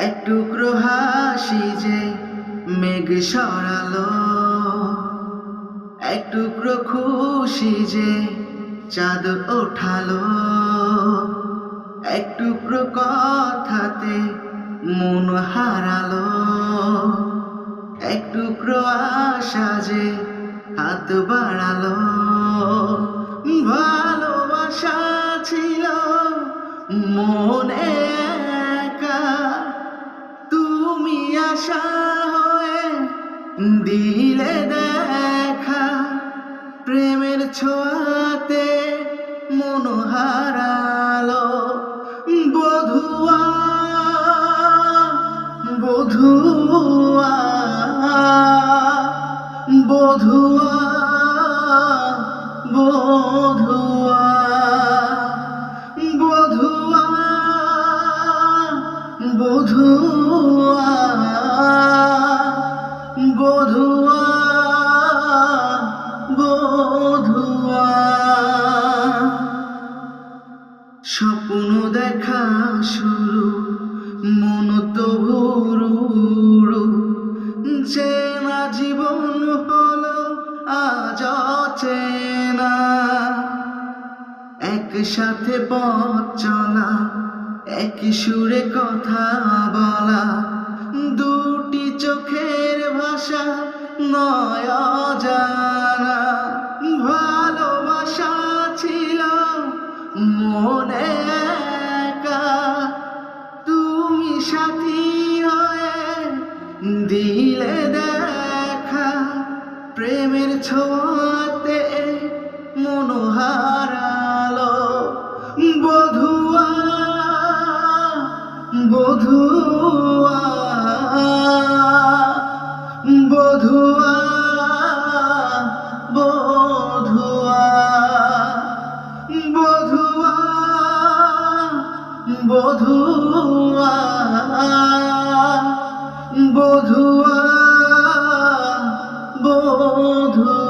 এক টুকরো হাসি যে মেঘ সরালো, এক টুকরো খুশি যে চাঁদ ওঠালো, এক টুকরো কথাতে মন হারালো, এক টুকরো আশা যে হাত বাড়ালো। ভালোবাসা ছিল মনে একা, তুমি আশা হয়ে দিলে দেখা, প্রেমের ছোঁয়াতে মন হারালো। বধুয়া বধুয়া বধুয়া বধুয়া বধুয়া বধুয়া বধুয়া বধুয়া। স্বপ্ন দেখা শুরু, মন তো হুড়ুড়ু, চেনা জীবন হলো আজ অচেনা। একসাথে পথ চলা, একই সুরে কথা বলা, দুটি চোখের ভাষা নয় অজানা। ভালোবাসা ছিল মনে একা, তুমি সাথী হয়ে দিলে দেখা, প্রেমের ছোঁয়াতে মন হারালো। বধুয়া বধুয়া বধুয়া বধুয়া বধুয়া বধুয়া বধুয়া বধুয়া।